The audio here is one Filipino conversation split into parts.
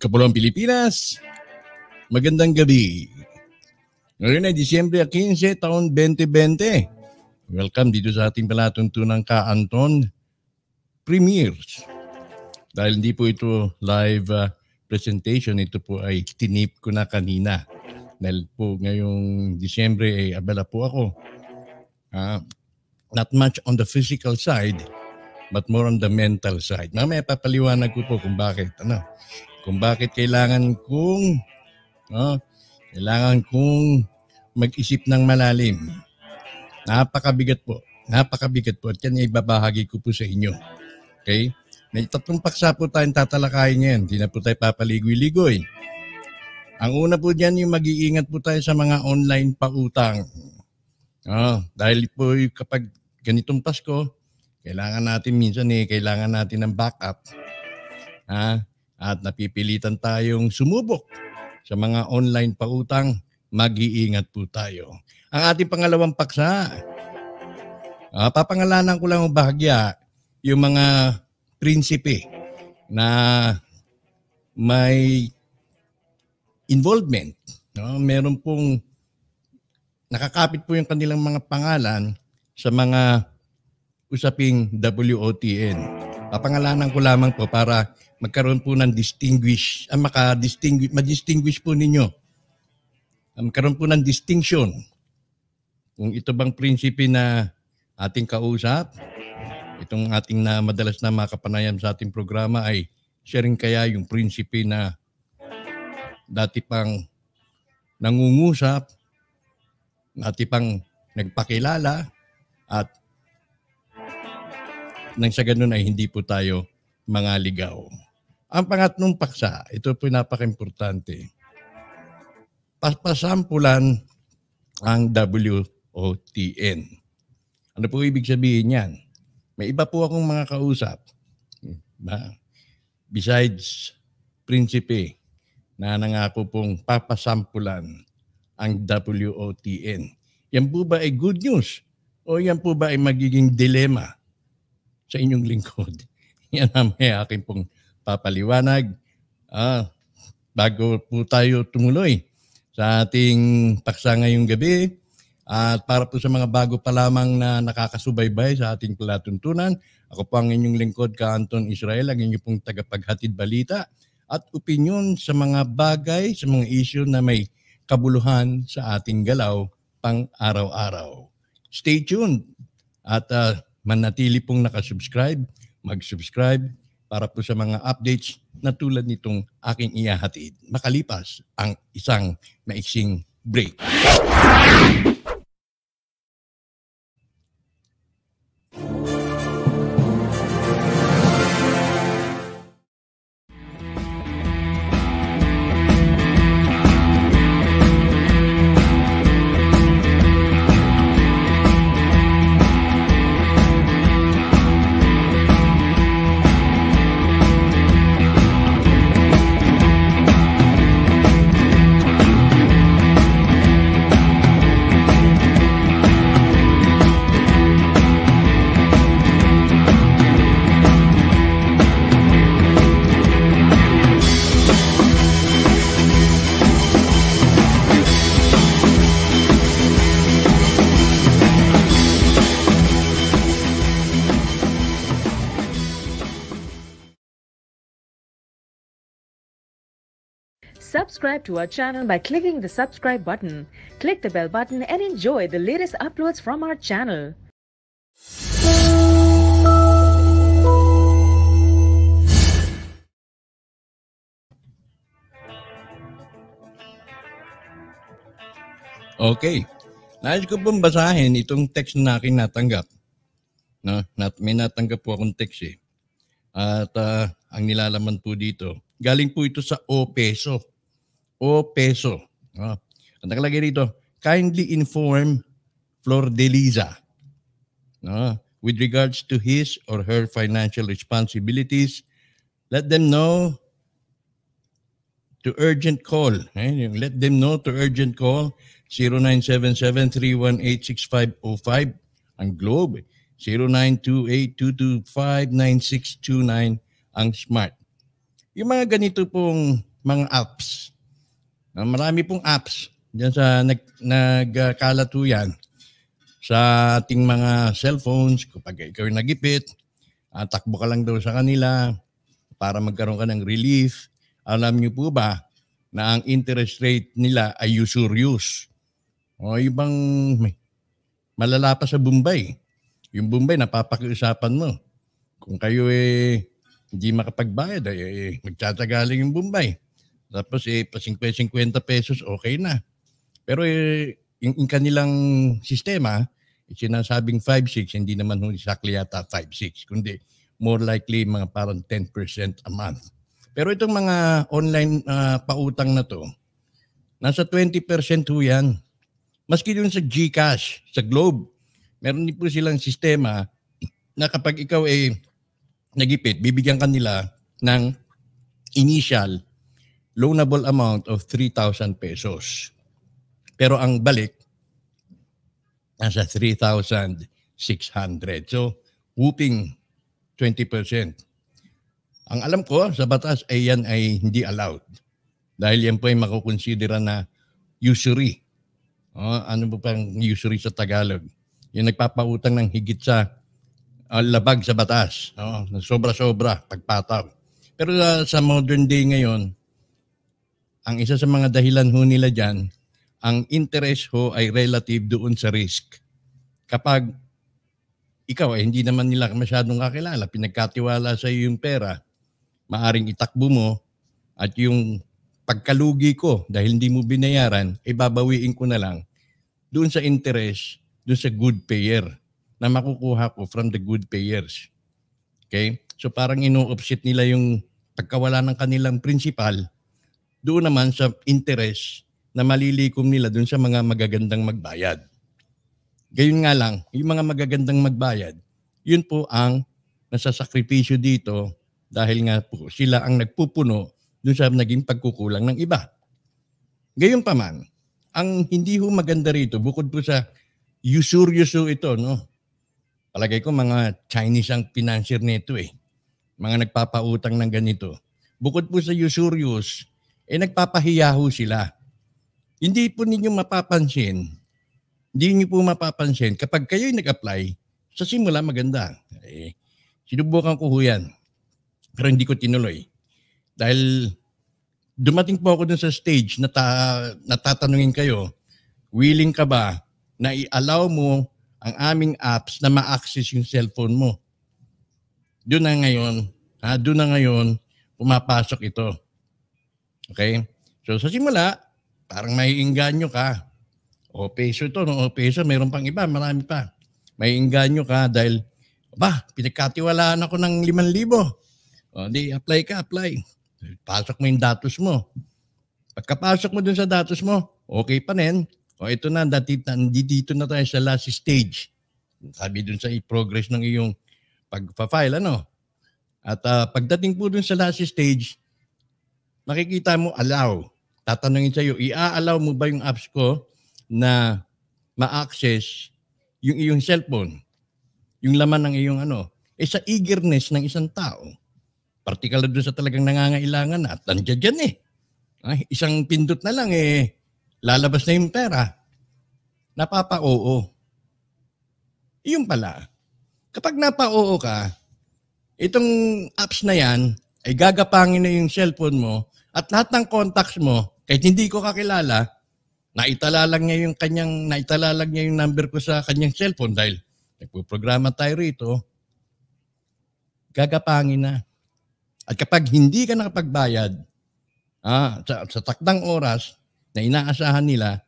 Kapulong Pilipinas, magandang gabi. Ngayon ay Disyembre 15, taon 2020. Welcome dito sa ating palatuntunang Ka-Anton Premieres. Dahil hindi po ito live presentation, ito po ay tinip ko na kanina. Dahil po ngayong Disyembre ay abala po ako. Not much on the physical side, but more on the mental side. Mamaya papaliwanag ko po kung bakit. Kung bakit kailangan kong mag-isip ng malalim. Napakabigat po at yan ay ibabahagi ko po sa inyo. Okay? May tatlong paksa po tayong tatalakayin ngayon. Hindi na po tayo papaligoy-ligoy. Ang una po dyan yung mag-iingat po tayo sa mga online pautang. Dahil po kapag ganitong Pasko, kailangan natin ng backup. At napipilitan tayong sumubok sa mga online pautang, mag-iingat po tayo. Ang ating pangalawang paksa, papangalanan ko lang bahagya yung mga prinsipe na may involvement. Meron pong nakakapit po yung kanilang mga pangalan sa mga usaping WOTN. Papangalanan ko lamang po para magkaroon po ng ma-distinguish po ninyo. Magkaroon po ng distinction. Kung ito bang prinsipe na ating kausap, itong ating na madalas na makapanayam sa ating programa ay siya rin kaya yung prinsipe na dati pang nangungusap, dati pang nagpakilala, at nang sa ganun ay hindi po tayo mangaligaw. Ang pangatlong paksa, ito po napaka-importante. Pasampulan ang WOTN. Ano po ibig sabihin yan? May iba po akong mga kausap. Besides prinsipe na nangako pong papasampulan ang WOTN. Yan po ba ay good news? O yan po ba ay magiging dilema sa inyong lingkod? Yan ang may akin pong papaliwanag. Bago po tayo tumuloy sa ating paksa ngayong gabi, at para po sa mga bago pa lamang na nakakasubaybay sa ating palatuntunan, ako po ang inyong lingkod, Ka-Anton Israel, ang inyong pong tagapaghatid balita at opinyon sa mga bagay, sa mga issue na may kabuluhan sa ating galaw pang araw-araw. Stay tuned at manatili pong nakasubscribe, mag-subscribe para po sa mga updates na tulad nitong aking ihahatid makalipas ang isang maiksing break. Subscribe to our channel by clicking the subscribe button. Click the bell button and enjoy the latest uploads from our channel. Okay. Nais ko pong basahin itong text na aking natanggap. May natanggap po akong text eh. At ang nilalaman po dito, galing po ito sa O-Peso. O-Peso. Ang nakalagay dito, kindly inform Flor de Liza with regards to his or her financial responsibilities. Let them know to urgent call. Let them know to urgent call 0977-318-6505. Ang Globe, 0928-225-9629 ang Smart. Yung mga ganito pong mga apps. Marami pong apps diyan sa nagkalat po yan sa ating mga cellphones. Kapag ikaw ay nagipit, takbo ka lang daw sa kanila para magkaroon ka ng relief. Alam niyo po ba na ang interest rate nila ay usurious? O ibang malala pa sa Bombay. Yung Bombay, napapakiusapan mo. Kung kayo hindi makapagbayad, magtsatagaling yung Bombay. Tapos pa 50 pesos, okay na. Pero yung kanilang sistema, sinasabing 5-6, hindi naman exactly yata 5-6, kundi more likely mga parang 10% a month. Pero itong mga online pautang na to, nasa 20% ho yan. Maski dun sa GCash, sa Globe, meron din po silang sistema na kapag ikaw nagipit, bibigyan ka nila ng initial loanable amount of 3,000 pesos. Pero ang balik, nasa 3,600. So, whooping 20%. Ang alam ko sa batas ay yan ay hindi allowed. Dahil yan po ay makukonsidera na usury. Ano po pang usury sa Tagalog? Yung nagpapautang ng higit sa labag sa batas. Sobra-sobra, pagpataw. Pero sa modern day ngayon, ang isa sa mga dahilan ho nila dyan, ang interest ho ay relative doon sa risk. Kapag ikaw ay hindi naman nila masyadong kakilala, pinagkatiwala sa iyo yung pera, maaring itakbo mo at yung pagkalugi ko dahil hindi mo binayaran, babawiin ko na lang doon sa interest, doon sa good payer na makukuha ko from the good payers. Okay? So parang ino-offset nila yung pagkawala ng kanilang principal doon naman sa interest na malilikom nila doon sa mga magagandang magbayad. Gayun nga lang, yung mga magagandang magbayad, yun po ang nasasakripisyo dito dahil nga po sila ang nagpupuno doon sa naging pagkukulang ng iba. Gayun pa man, ang hindi ho maganda rito, bukod po sa usurious ito, no? Palagay ko mga Chinese ang financier nito Mga nagpapautang ng ganito. Bukod po sa usurious, nagpapahiya ho sila. Hindi po ninyo mapapansin, kapag kayo'y nag-apply, sa simula maganda. Sinubukan ko ho yan, pero hindi ko tinuloy. Dahil dumating po ako dun sa stage na natatanungin kayo, willing ka ba na i-allow mo ang aming apps na ma-access yung cellphone mo? Doon na ngayon, pumapasok ito. Okay? So sa simula, parang maiinganyo ka. O peso ito, no? O peso, mayroon pang iba, marami pa. Maiinganyo ka dahil, pinagkatiwalaan ako ng 5,000. O di, apply. Pasok mo yung datos mo. Pagkapasok mo dun sa datos mo, okay pa rin. O ito na, dito na tayo sa last stage. Sabi dun sa progress ng iyong pagpa-file, At pagdating po dun sa last stage, makikita mo, allow. Tatanungin sa'yo, i-allow mo ba yung apps ko na ma-access yung iyong cellphone, yung laman ng iyong sa eagerness ng isang tao, particular doon sa talagang nangangailangan at nandiyan dyan isang pindot na lang lalabas na yung pera, napapa-oo. Iyon pala, kapag napa-oo ka, itong apps na yan ay gagapangin na yung cellphone mo at lahat ng contacts mo, kahit hindi ko kakilala, naitala niya yung number ko sa kanyang cellphone dahil nagpo-programa tayo rito, gagapangin na. At kapag hindi ka nakapagbayad sa takdang oras na inaasahan nila,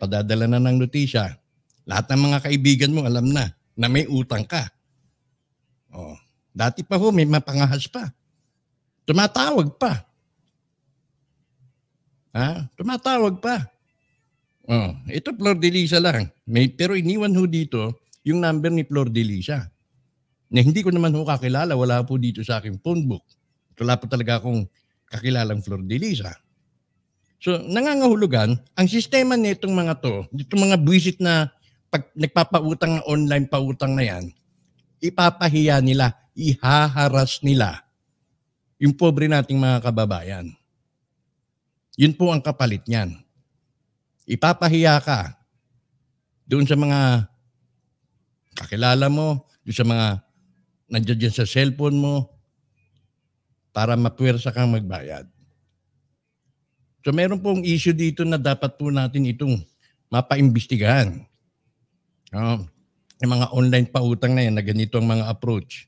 padadala na ng notisya. Lahat ng mga kaibigan mo alam na may utang ka. Dati pa may mapangahas pa. Tumatawag pa. Tumatawag pa. Ito Flor de Lisa lang. Pero iniwan ho dito yung number ni Flor de Lisa. Na hindi ko naman ho kakilala. Wala po dito sa aking phone book. Wala po talaga akong kakilalang Flor de Lisa. So, nangangahulugan, ang sistema nitong mga to, itong mga buwisit na nagpapautang na online pautang na yan, ipapahiya nila, ihaharas nila yung pobre nating mga kababayan. Yun po ang kapalit niyan. Ipapahiya ka doon sa mga kakilala mo, doon sa mga nandiyan dyan sa cellphone mo para mapuwersa kang magbayad. So meron pong issue dito na dapat po natin itong mapaimbestigahan. Yung mga online pautang na yan na ganito ang mga approach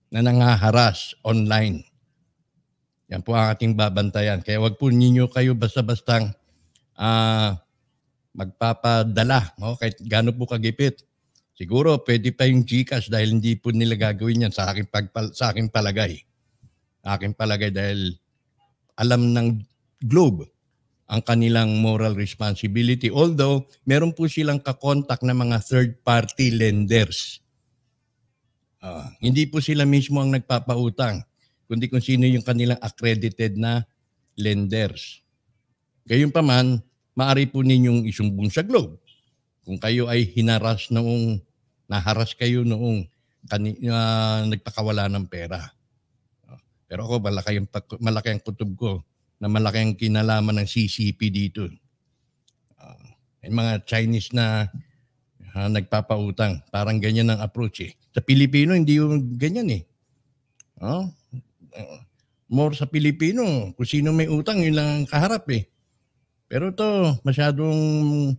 na nangaharas online. Yan po ang ating babantayan. Kaya wag po ninyo kayo basta-bastang magpapadala, kahit gaano po kagipit. Siguro pwede pa yung GCash dahil hindi po nila gagawin yan sa aking palagay. Aking palagay dahil alam ng Globe ang kanilang moral responsibility. Although, meron po silang kakontak na mga third-party lenders. Hindi po sila mismo ang nagpapautang, kundi kung sino yung kanilang accredited na lenders. Gayunpaman, maaari po ninyong isumbong sa Globe. Kung kayo ay naharas kayo noong nagpakawala ng pera. Pero ako, malaki ang kutob ko na malaki ang kinalaman ng CCP dito. May mga Chinese na nagpapautang. Parang ganyan ang approach eh. Sa Pilipino, hindi yung ganyan eh. More sa Pilipino, kung sino may utang, yun lang ang kaharap eh. Pero ito, masyadong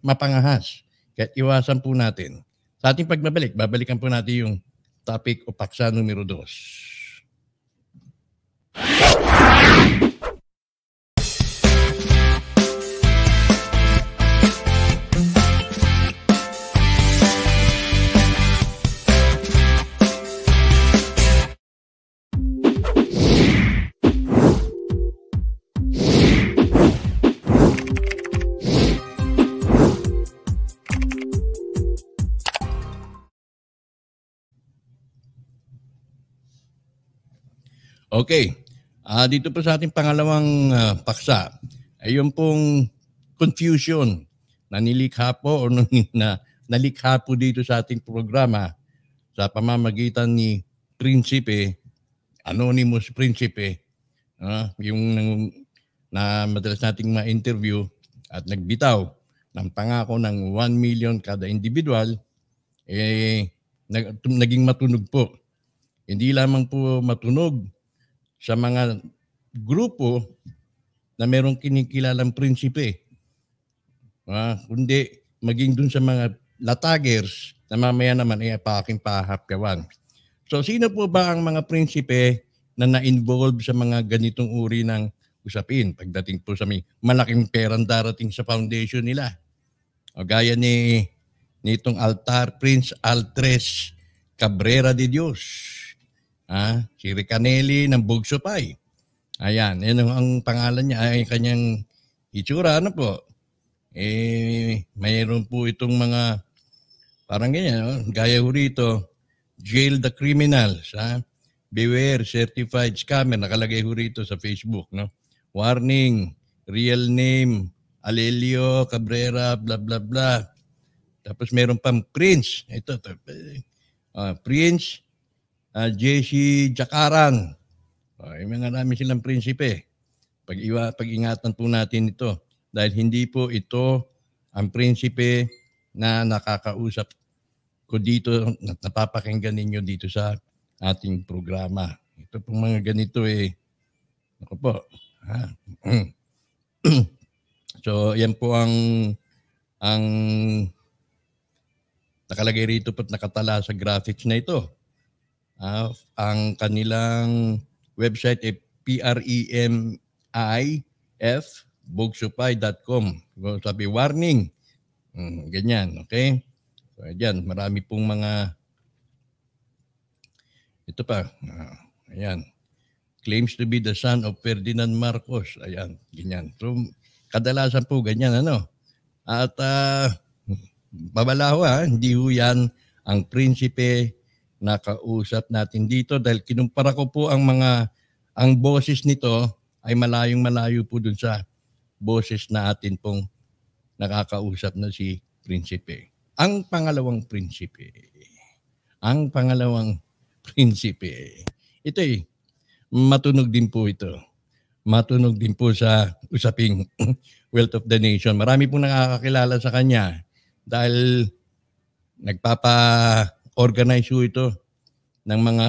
mapangahas. Kaya iwasan po natin. Sa ating babalikan po natin yung topic o paksa numero 2. Okay. Dito po sa ating pangalawang paksa, ay yung pong confusion na nilikha po o na nalikha po dito sa ating programa sa pamamagitan ni Prinsipe, Anonymous Prinsipe, yung na madalas nating ma-interview at nagbitaw ng pangako ng 1 million kada individual, naging matunog po. Hindi lamang po matunog sa mga grupo na merong kinikilalang prinsipe. Kundi maging dun sa mga latagers na mamaya naman ay aking pahapyawan. So sino po ba ang mga prinsipe na na-involve sa mga ganitong uri ng usapin pagdating po sa may malaking perang darating sa foundation nila? Gaya nitong Prince Altres Cabrera de Dios. Si Ricanelli ng Bugsupay. Ayan, yan ang pangalan niya ay kanyang itsura. Ano po? Mayroon po itong mga parang ganyan, gaya ho rito, Jail the Criminals. Beware, certified scammer. Nakalagay ho rito sa Facebook. No? Warning, real name, Alelio Cabrera, blah, blah, blah. Tapos meron pang Prince. Ito, Prince Jesse Jakaran. Mga namin silang prinsipe. Pag-ingatan po natin ito. Dahil hindi po ito ang prinsipe na nakakausap ko dito, napapakinggan ninyo dito sa ating programa. Ito pong mga ganito ako po. So, yan po ang nakalagay rito po't nakatala sa graphics na ito. Ang kanilang website ay premif.bugsupay.com. Sabi, warning. Ganyan, okay? So, ayan, marami pong mga ito pa. Ayan. Claims to be the son of Ferdinand Marcos. Ayan, ganyan. So, kadalasan po ganyan, At babalaho, hindi ho yan ang prinsipe na kausap natin dito dahil kinumpara ko po ang boses nito ay malayong-malayo po dun sa boses na atin pong nakakausap na si Prinsipe. Ang pangalawang prinsipe, ito matunog din po ito. matunog din po sa usaping Wealth of the Nation. Marami pong nakakakilala sa kanya dahil nagpapa-organize po ito ng mga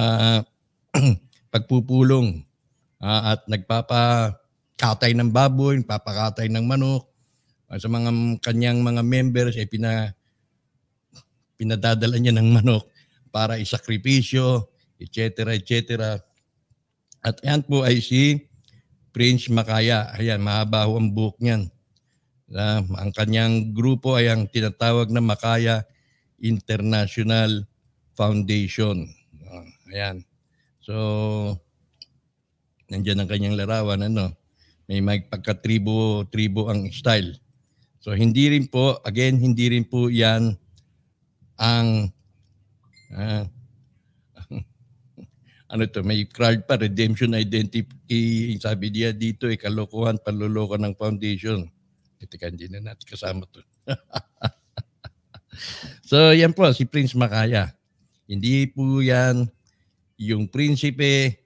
pagpupulong at nagpapakatay ng baboy, nagpapakatay ng manok. Sa mga kanyang mga members ay pinadadala niya ng manok para isakripisyo, etc. etc. At yan po ay si Prince Makaya. Ayan, mahaba ho ang buhok niyan. Ang kanyang grupo ay ang tinatawag na Makaya International Foundation. Ayan. So, nandiyan ang kanyang larawan. May pagka-tribo ang style. So, hindi rin po yan ang may card pa, redemption identity, sabi niya dito, kalokohan, panluloko ng foundation. Teka, hindi na natin kasama to. So, yan po, si Prince Makaya. Hindi po yan yung prinsipe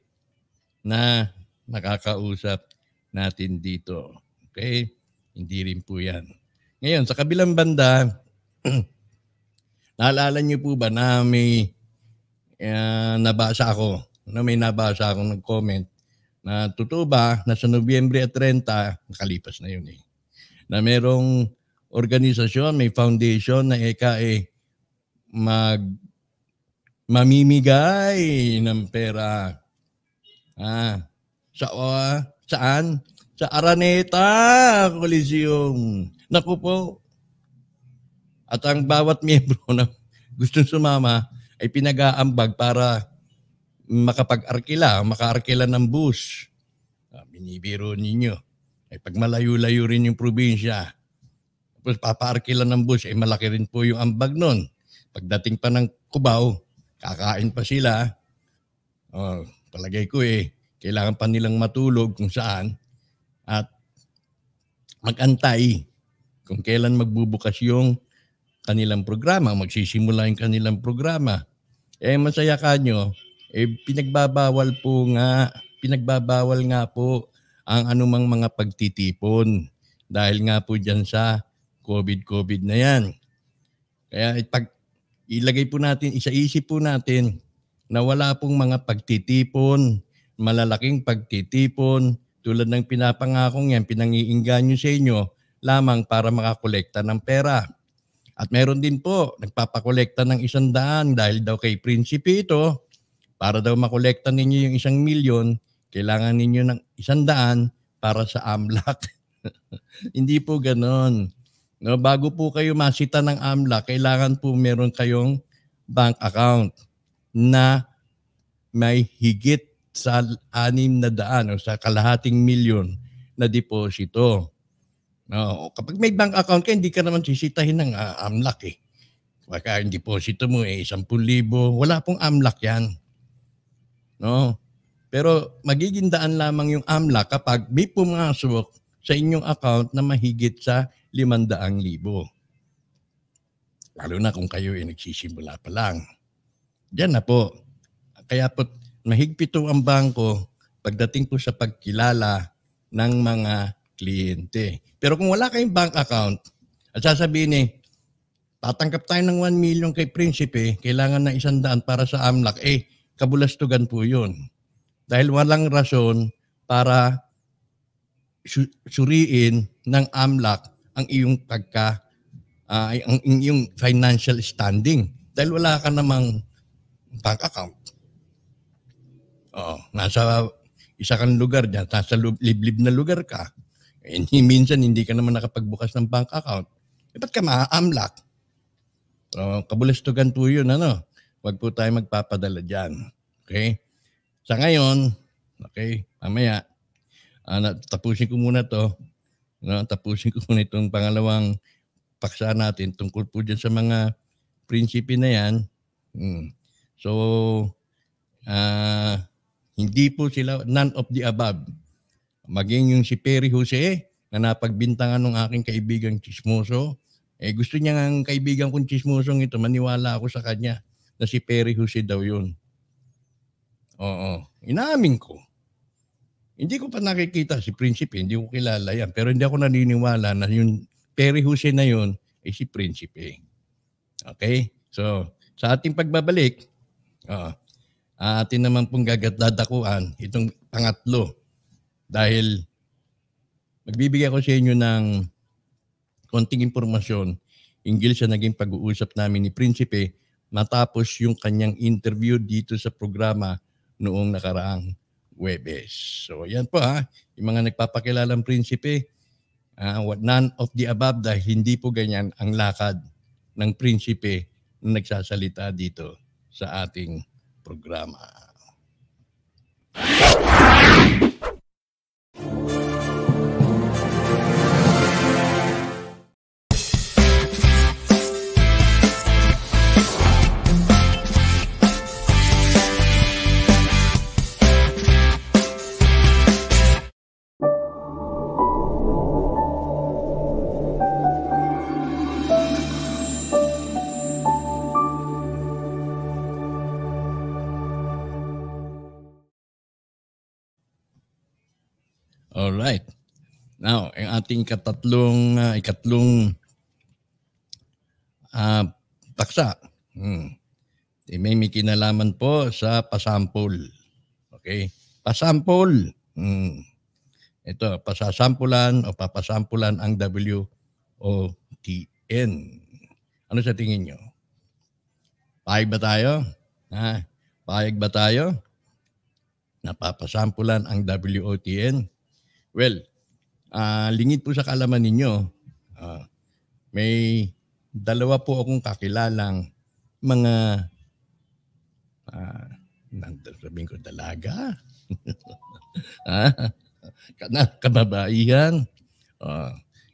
na nakakausap natin dito. Okay? Hindi rin po yan. Ngayon, sa kabilang banda, naalala niyo po ba na may nabasa akong nag-comment na totoo ba na sa Nobyembre 30, nakalipas na yun na merong organisasyon, may foundation na mamimigay ng pera. Saan? Sa Araneta Coliseum. Naku po. At ang bawat miyembro na gustong sumama ay pinag-aambag para makaarkila ng bus. Binibiro ninyo. Ay pag malayo-layo rin yung probinsya, tapos papaarkila ng bus, ay malaki rin po yung ambag nun. Pagdating pa ng Cubao, kakain pa sila. Palagay ko kailangan pa nilang matulog kung saan at magantay kung kailan magbubukas yung kanilang programa, magsisimula yung kanilang programa. Masaya kanyo, pinagbabawal nga po ang anumang mga pagtitipon dahil nga po dyan sa COVID na yan. Kaya ilagay po natin, isaisip po natin na wala pong mga pagtitipon, malalaking pagtitipon, tulad ng pinapangakong yan, pinangiingganyo sa inyo, lamang para makakolekta ng pera. At meron din po, nagpapakolekta ng 100 dahil daw kay prinsipe ito, para daw makolekta ninyo yung 1 milyon, kailangan ninyo ng 100 para sa AMLAC. Hindi po ganon. Bago po kayo masita ng AMLAC, kailangan po meron kayong bank account na may higit sa 600 o sa kalahating milyon na deposito. Kapag may bank account ka, hindi ka naman sisitahin ng AMLAC Baka yung deposito mo 10,000. Wala pong AMLAC yan. Pero magiging daan lamang yung AMLAC kapag may pumasok sa inyong account na mahigit sa 500,000. Lalo na kung kayo nagsisimula pa lang. Diyan na po. Kaya po mahigpit ang bangko pagdating po sa pagkilala ng mga kliyente. Pero kung wala kayong bank account at sasabihin tatanggap tayo ng 1 million kay prinsipe, kailangan na 100 para sa AMLAC, kabulastugan po yun. Dahil walang rason para suriin ng AMLAC ang iyong ang iyong financial standing. Dahil wala ka namang bank account. Nasa isa kang lugar dyan, nasa liblib na lugar ka. Minsan hindi ka naman nakapagbukas ng bank account. Ba't ka ma-AMLAC? Kabulastugan po yun, Huwag po tayo magpapadala dyan. Okay? Sa ngayon, okay, mamaya, tapusin ko muna to. Tapusin ko muna itong pangalawang paksa natin tungkol po dyan sa mga prinsipe na yan. So, hindi po sila, none of the above. Maging yung si Perry Jose, na napagbintangan ng aking kaibigang chismoso, gusto niya ng kaibigan kong chismosong ito, maniwala ako sa kanya na si Perry Jose daw yun. Oo, inaamin ko. Hindi ko pa nakikita si Prinsipe, hindi ko kilala yan. Pero hindi ako naniniwala na yung Perry Jose na yun ay si Prinsipe. Okay? So, sa ating pagbabalik, atin naman pong dadakuan itong pangatlo. Dahil magbibigay ako sa inyo ng konting impormasyon hinggil sa naging pag-uusap namin ni Prinsipe matapos yung kanyang interview dito sa programa noong nakaraang Huwebes. So yan po yung mga nagpapakilalang Prinsipe, none of the above dahil hindi po ganyan ang lakad ng Prinsipe na nagsasalita dito sa ating programa. All right. Now, ang ating ikatlong paksa. May kinalaman po sa pasampol. Okay? Pasampol. Ito, pasasampulan o papasampulan ang WOTN. Ano sa tingin nyo? Payag ba tayo? Payag ba tayo? Napapasampulan ang WOTN? Well, lingid po sa kaalaman ninyo, may dalawa po akong kakilalang mga, sabihin ko, dalaga? Kababaihan.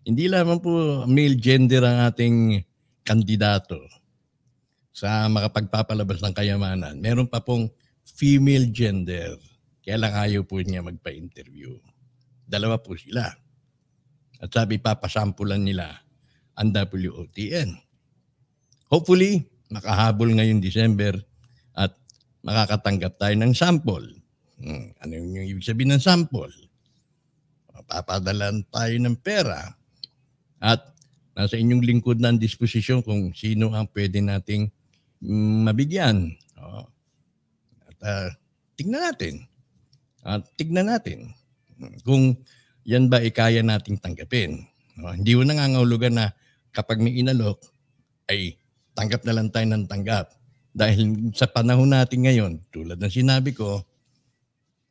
Hindi lamang po male gender ang ating kandidato sa makapagpapalabas ng kayamanan. Meron pa pong female gender. Kaya lang ayaw po niya magpa-interview. Dalawa po sila. At sabi, papasampulan nila ang WOTN. Hopefully, makahabol ngayong December at makakatanggap tayo ng sample. Ano yung ibig sabihin ng sample? Papadalan tayo ng pera at nasa inyong lingkod na ang disposisyon kung sino ang pwede nating mabigyan. At tignan natin. Kung yan ba kaya nating tanggapin. Hindi mo nangangahulugan na kapag may inalok, ay tanggap na lang tayo ng tanggap. Dahil sa panahon natin ngayon, tulad ng sinabi ko,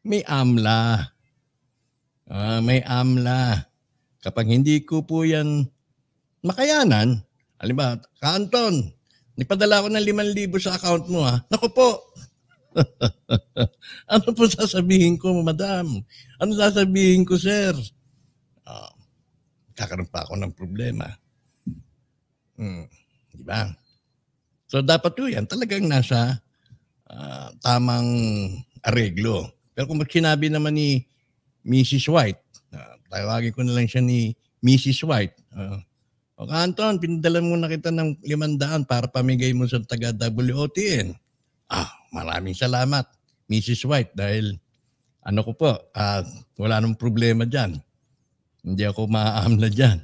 may AMLA. May AMLA. Kapag hindi ko po yan makayanan, halimbawa, Anton, nagpadala ko ng 5,000 sa account mo Naku po, ano po sasabihin ko, madam? Ano sasabihin ko, sir? Kakaroon pa ako ng problema. Di ba? So dapat po yan talagang nasa tamang areglo. Pero kung sinabi naman ni Mrs. White, tawagin ko na lang siya ni Mrs. White, Anton, pinadala mo na kita ng 500 para pamigay mo sa taga-WOTN. Maraming salamat, Mrs. White, dahil ano ko po, wala nang problema dyan. Hindi ako maaamla dyan.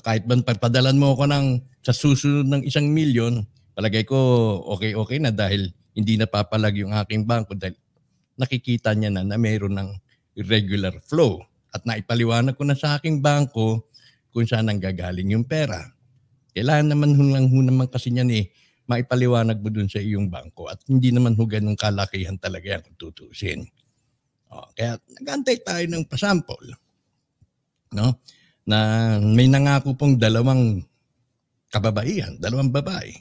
Kahit ba pagpadalan mo ako sa susunod ng 1 milyon, palagay ko okay na dahil hindi napapalag yung aking bangko dahil nakikita niya na mayroon ng irregular flow. At naipaliwanag ko na sa aking bangko kung saan ang gagaling yung pera. Kailangan naman kasi niyan maipaliwanag mo dun sa iyong bangko at hindi naman ganung kalakihan talaga yan kung tutusin. Kaya nag-antay tayo ng pasample. No? Na may nangako pong 2 kababaihan, 2 babae.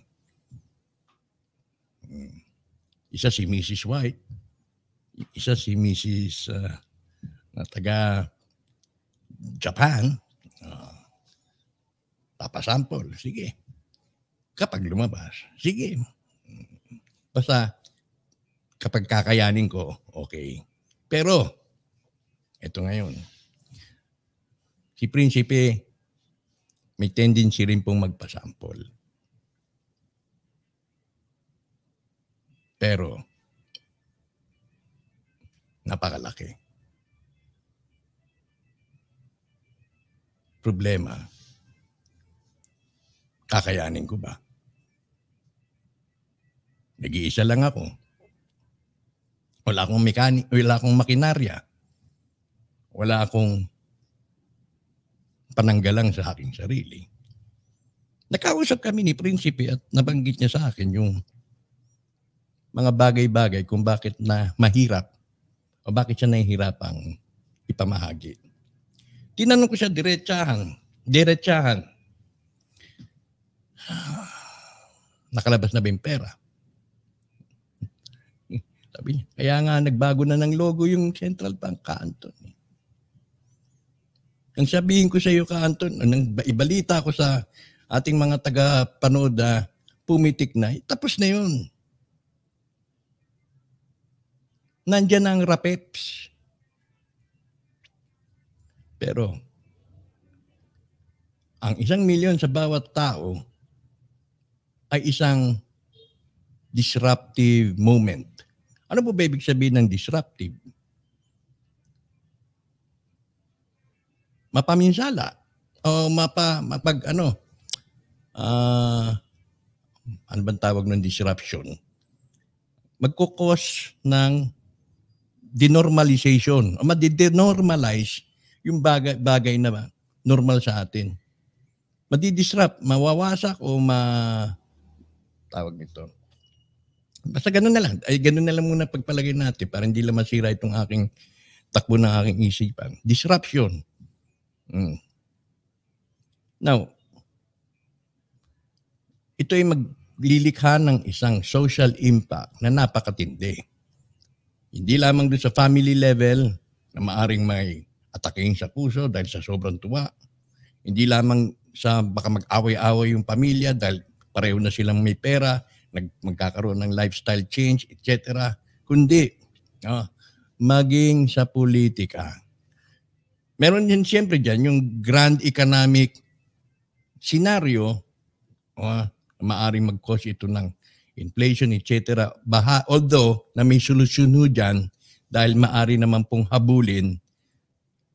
Isa si Mrs. White, isa si Mrs. Na taga Japan. Papasample, sige. Kapag lumabas, sige. Basta kapag kakayanin ko, okay. Pero, ito ngayon, si Prinsipe may tendency rin pong magpasample. Pero, Napakalaki. Problema, kakayanin ko ba? Nag-iisa lang ako. Wala akong wala akong makinarya. Wala akong pananggalang sa aking sarili. Nakausap kami ni Prinsipe at nabanggit niya sa akin yung mga bagay-bagay kung bakit na mahirap o bakit siya nahihirapang ipamahagi. Tinanong ko siya diretsahan. Nakalabas na ba yung pera? Sabi niya, kaya nga nagbago na ng logo yung Central Bank, Ka-Anton. Ang sabihin ko sa iyo, Ka-Anton, nang ibalita ko sa ating mga taga-panood na pumitik na, tapos na yun. Nandyan ang RAPEPS. Pero, ang 1 milyon sa bawat tao ay isang disruptive moment. Ano po ba ibig sabihin ng disruptive? Mapaminsala o ano bang tawag ng disruption? Magkukos ng denormalization o madi-denormalize yung bagay na normal sa atin. Madi-disrupt, mawawasak o tawag nito. Basta ganun na lang. Ay, ganun na lang muna pagpalagay natin para hindi lang masira itong aking takbo ng aking isipan. Disruption. Now, ito ay maglilikha ng isang social impact na napakatindi. Hindi lamang doon sa family level na maaring may ataking sa puso dahil sa sobrang tuwa. Hindi lamang sa baka mag-away-away yung pamilya dahil pareho na silang may pera, magkakaroon ng lifestyle change, etc. Kundi, maging sa politika. Meron din siyempre dyan yung grand economic scenario, maaring mag-cause ito ng inflation, etc. Although na may solusyon ho dyan dahil maari naman pong habulin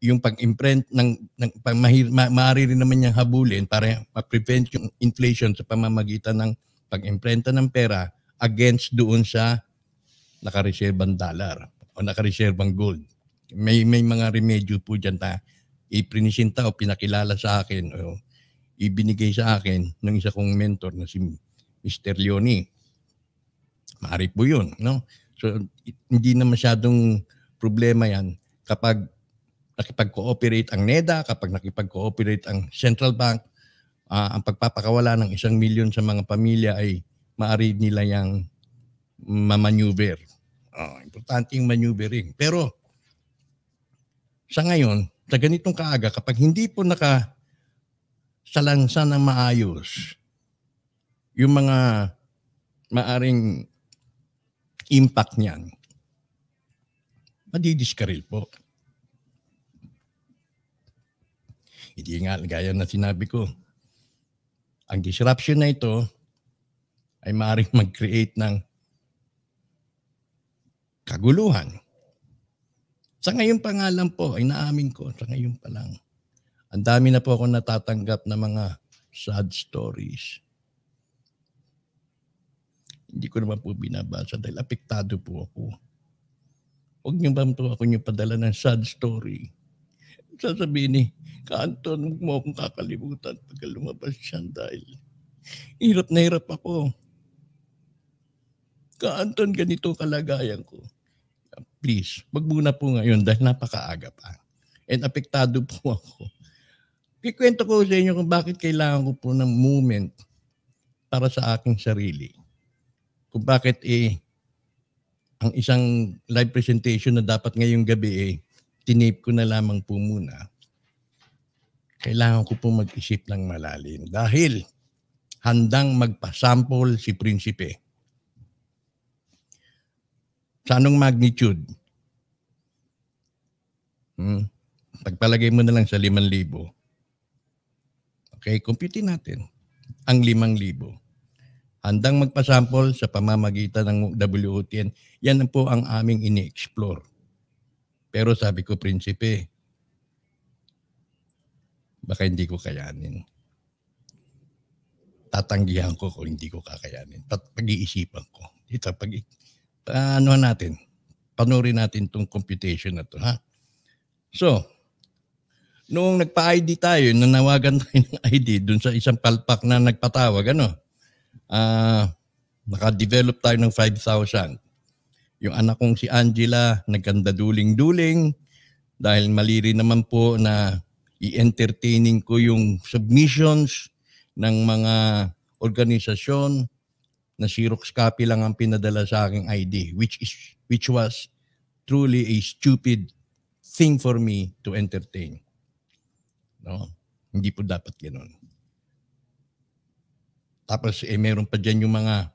yung pag-imprint maaari rin naman niyang habulin para ma-prevent yung inflation sa pamamagitan ng pag-imprenta ng pera against doon sa nakareserbang dollar o nakareserbang gold. May mga remedyo po dyan na iprinisinta o pinakilala sa akin o ibinigay sa akin ng isa kong mentor na si Mr. Leonie. Maaari po yun. No? So, hindi na masyadong problema yan kapag nakipag-cooperate ang NEDA, kapag nakipag-cooperate ang Central Bank, ang pagpapakawala ng 1 milyon sa mga pamilya ay maaari nila yang mamaneuver. Importante yung maneuvering. Pero sa ngayon, sa ganitong kaaga, kapag hindi po nakasalansa ng maayos yung mga maaring impact niyan, madidiskaril po. Hindi nga, gaya na sinabi ko, ang disruption na ito ay maaaring mag-create ng kaguluhan. Sa ngayon pa nga lang po, ay naamin ko, sa ngayon pa lang, ang dami na po ako natatanggap na mga sad stories. Hindi ko naman po binabasa dahil apektado po ako. Huwag niyo ba po ako niyo padala ng sad story? Sasabihin ni, Ka-Anton, huwag mo akong kakalimutan pagka lumabas siyan dahil hirap na hirap ako. Ka-Anton, ganito kalagayan ko. Please, wag muna po ngayon dahil napakaaga pa. And apektado po ako. Kikwento ko sa inyo kung bakit kailangan ko po ng moment para sa aking sarili. Kung bakit ang isang live presentation na dapat ngayong gabi tinape ko na lamang po muna. Kailangan ko po mag-isip ng malalim dahil handang magpasample si Prinsipe. Sa anong magnitude? Pagpalagay mo na lang sa 5,000. Okay, computein natin. Ang 5,000. Handang magpasample sa pamamagitan ng WOTN. Yan po ang aming ini-explore. Pero sabi ko, Prinsipe, baka hindi ko kayanin. Tatanggihan ko kung hindi ko kakayanin. Pag-iisipan ko. Ito, panurin natin itong computation na to, ha? So, noong nagpa-ID tayo, nanawagan tayo ng ID dun sa isang palpak na nagpatawag, naka-develop tayo ng 5,000. Yung anak kong si Angela, nagkanda duling-duling dahil maliri naman po na i-entertaining ko yung submissions ng mga organisasyon na Xerox copy lang ang pinadala sa aking ID, which was truly a stupid thing for me to entertain. No? Hindi po dapat ganoon. Tapos meron pa dyan yung mga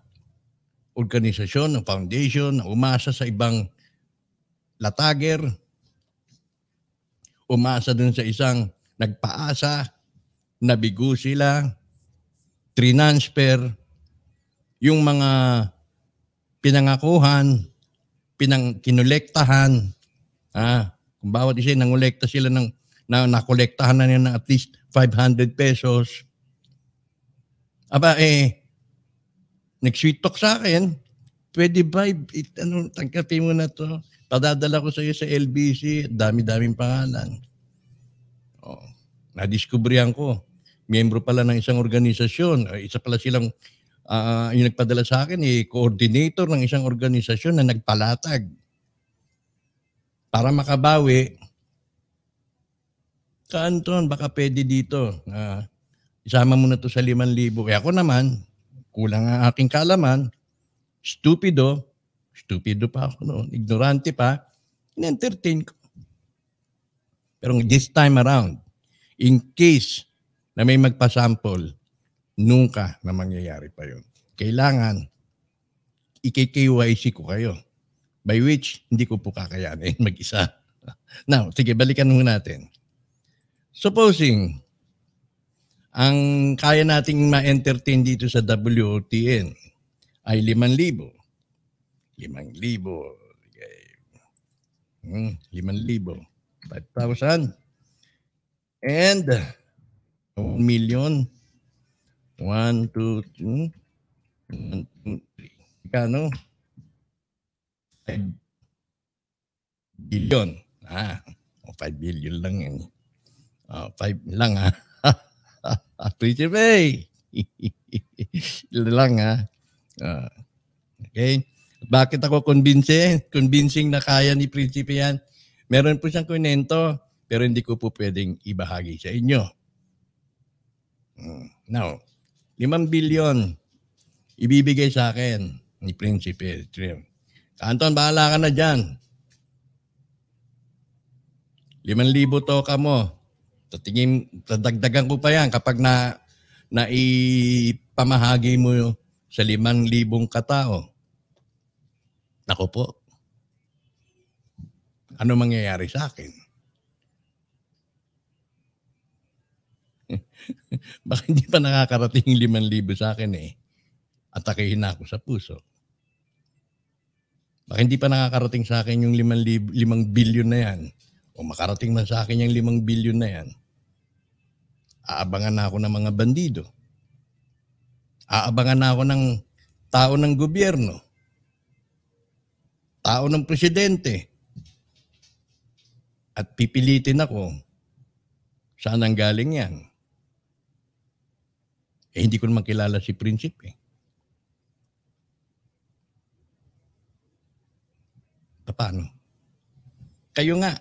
organisasyon, foundation, na umasa sa ibang latager, umasa dun sa isang nagpaasa, nabigo sila, transfer, yung mga pinangakuhan, kinolektahan, kung bawat isa nangolekta sila ng nakolektahan na niya ng at least 500 pesos. Nag-sweet talk sa akin, pwede ba, tangkapin mo na to, padadala ko sa iyo sa LBC, dami-daming pangalan. Nadiskubrihan ko, miyembro pala ng isang organisasyon, isa pala silang, yung nagpadala sa akin, coordinator ng isang organisasyon na nagpalatag. Para makabawi, Anton, baka pwede dito. Isama mo na to sa 5,000. Ako naman, kulang ang aking kaalaman, stupido pa ako noon, ignorante pa, in-entertain ko. Pero this time around, in case na may magpasample, nunca na mangyayari pa yun. Kailangan, i-KYC ko kayo. By which, hindi ko po kakayanin mag-isa. Now, sige, balikan mo natin. Supposing, ang kaya nating ma-entertain dito sa WOTN ay 5,000. 5,000. 5,000. 5,000. And 1 million. 1, 2, 3. 1, 2, 3. Kano? 5 billion. 5 billion lang yan. 5 lang Prinsipe. lang Okay. Bakit ako convincing na kaya ni Prinsipe yan? Meron po siyang kunento, pero hindi ko po pwedeng ibahagi sa inyo. Now, 5 billion ibibigay sa akin ni Prinsipe. Anton, bahala ka na dyan. 5,000 toka mo. Dadagdagan ko pa yan kapag naipamahagi mo sa 5,000 katao. Ako po. Ano mangyayari sa akin? Baka hindi pa nakakarating 5,000 sa akin Atakihin na ako sa puso. Baka hindi pa nakakarating sa akin yung 5 billion na yan. O makarating man sa akin yung 5 billion na yan. Aabangan na ako ng mga bandido. Aabangan na ako ng tao ng gobyerno. Tao ng presidente. At pipilitin ako saan ang galing yan. Hindi ko naman kilala si Prinsipe. Paano? Kayo nga.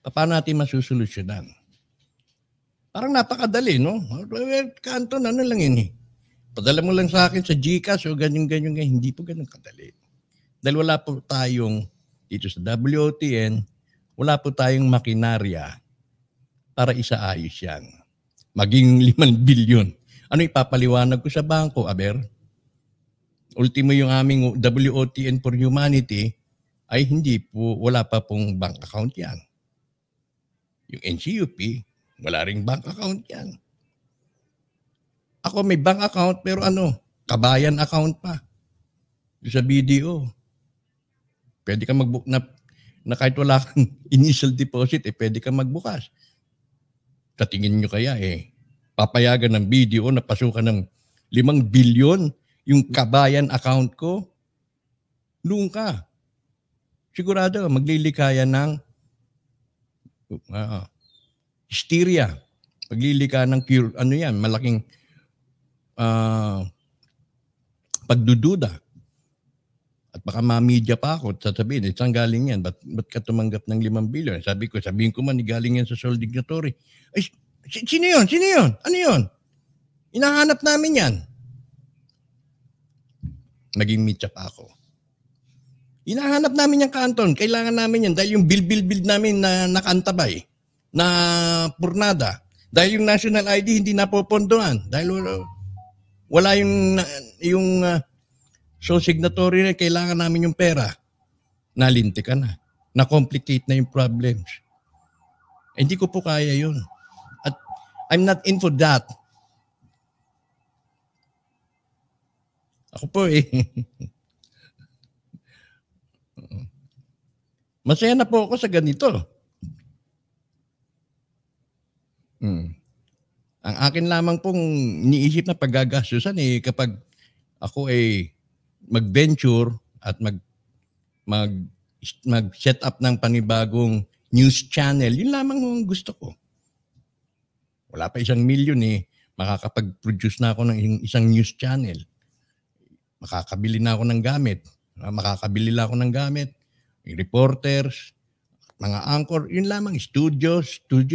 Paano natin masusolusyonan? Parang napakadali, no? Kanton, ano lang yun Padala mo lang sa akin sa GCash o ganyan-ganyan. Hindi po ganun kadali. Dahil wala po tayong, dito sa WOTN, wala po tayong makinarya para isaayos yan. Maging 5 billion. Ano ipapaliwanag ko sa bangko, Aber? Ultimo yung aming WOTN for Humanity ay hindi po, wala pa pong bank account yan. Yung NCUP, wala ring bank account yan. Ako may bank account pero kabayan account pa. Yung sa BDO. Pwede ka mag-book na na kahit wala kang initial deposit, pwede kang magbukas. Sa tingin nyo kaya papayagan ng BDO na pasukan ng 5 bilyon yung kabayan account ko? Noon ka. Sigurado, maglilikaya ng hysteria. Maglilika ng malaking pagdududa. At baka ma-media pa ako at sasabihin, saan galing yan? Ba't ka tumanggap ng 5 bilyon? Sabihin ko man, galing yan sa sole dignitary. Ay, sino yun? Sino yun? Ano yun? Inahanap namin yan. Naging media pa ako. Inahanap namin yung kanton. Kailangan namin yan dahil yung bill namin na nakantabay, na purnada. Dahil yung national ID hindi napopondohan. Dahil wala yung so signatory na kailangan namin yung pera. Nalinti ka na. Na-complicate na yung problems. Hindi ko po kaya yun. At I'm not in for that. Ako po masaya na po ako sa ganito. Ang akin lamang pong iniisip na paggagastusan kapag ako mag-venture at mag-set up ng panibagong news channel, yun lamang ang gusto ko. Wala pa 1 milyon makakapag-produce na ako ng isang news channel. Makakabili na ako ng gamit. Makakabili na ako ng gamit. Reporters, mga anchor, yun lamang, studio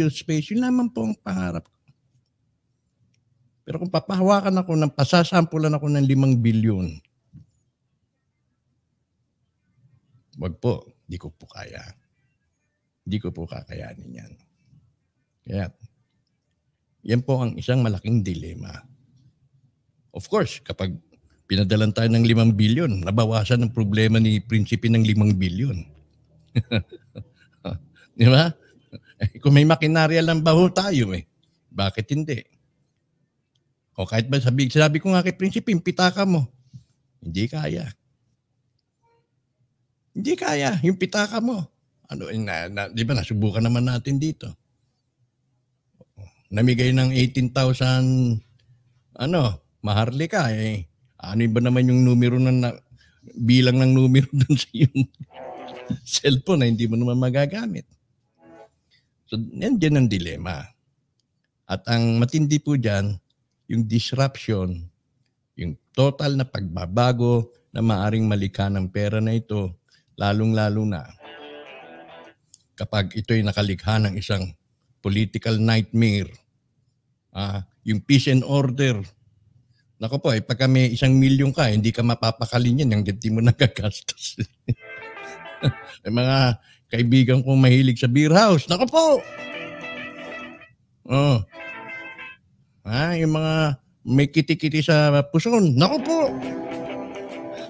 space, yun lamang po ang pangarap ko. Pero kung papahawakan ako pasasampulan ako ng 5 bilyon, wag po, di ko po kaya. Di ko po kakayanin yan. Kaya, yan po ang isang malaking dilema. Of course, kapag pinadalan tayo ng 5 bilyon, nabawasan ang problema ni Prinsipe ng 5 bilyon. Di ba? Kung may makinarya lang ba tayo bakit hindi? O kahit ba sabi ko nga kay Prinsipe, pitaka mo. Hindi kaya. Hindi kaya, yung pitaka mo. Di ba, nasubukan naman natin dito. Namigay ng 18,000, maharlika ano ba naman yung numero bilang ng numero dun sa yung cellphone na hindi mo naman magagamit. So, yan ang dilema. At ang matindi po dyan, yung disruption, yung total na pagbabago na maaring malikha ng pera na ito, lalong-lalo na kapag ito'y nakalikha ng isang political nightmare. Yung peace and order. Nako po, pagka may 1 milyon ka, hindi ka mapapakalin yan hanggang di mo nagagastos. May mga kaibigan kong mahilig sa beer house. Nako po! Yung mga may kiti-kiti sa puson. Nako po!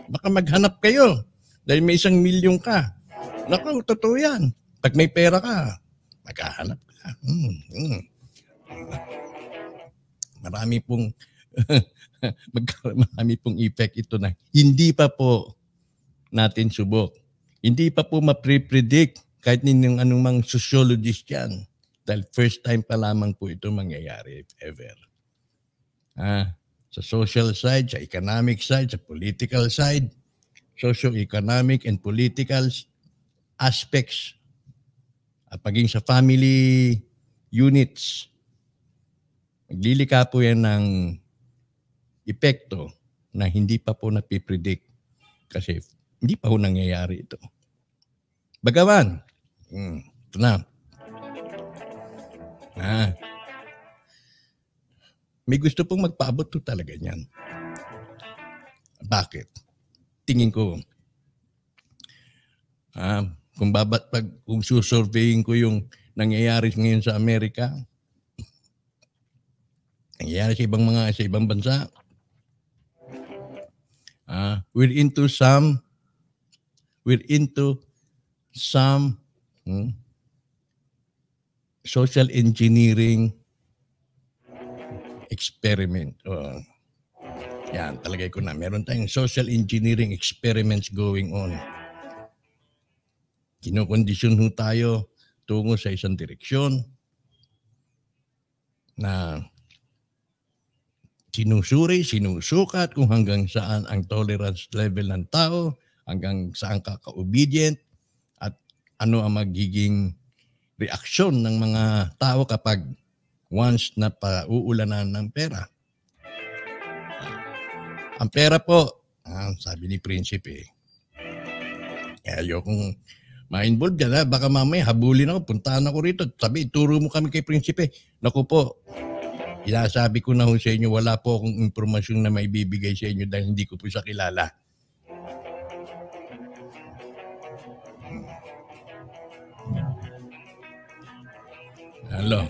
Baka maghanap kayo dahil may 1 milyon ka. Nako, totoo yan. Pag may pera ka, maghahanap ka. Marami pong effect ito na hindi pa po natin subok. Hindi pa po ma-predict kahit ninyong anumang sociologist yan. Dahil first time pa lamang po ito mangyayari, if ever. Sa social side, sa economic side, sa political side, socio-economic and political aspects, at maging sa family units, maglilika po yan ng epekto na hindi pa po napipredict kasi hindi pa po nangyayari ito. Bagaman, ito na. May gusto pong magpaabot to talaga niyan. Bakit? Tingin ko, kung susurveying ko yung nangyayari ngayon sa Amerika, nangyayari sa ibang bansa, we're into some social engineering experiment. Yan, talagay ko na. Meron tayong social engineering experiments going on. kinukondisyon ho tayo tungo sa isang direksyon na sinusuri, sinusukat kung hanggang saan ang tolerance level ng tao, hanggang saan kaka-obedient, at ano ang magiging reaksyon ng mga tao kapag once na pauulanan ng pera. Ang pera po, sabi ni Prinsipe, ayokong ma-involve dyan, baka mamaya habulin ako, puntahan ako rito, sabi, ituro mo kami kay Prinsipe. Naku po, sinasabi ko na ho sa inyo, wala po akong impormasyon na may bibigay sa inyo dahil hindi ko po siya kilala. Hello,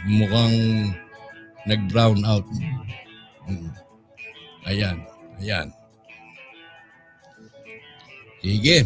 mukhang nag-brown out. Ayan. Sige.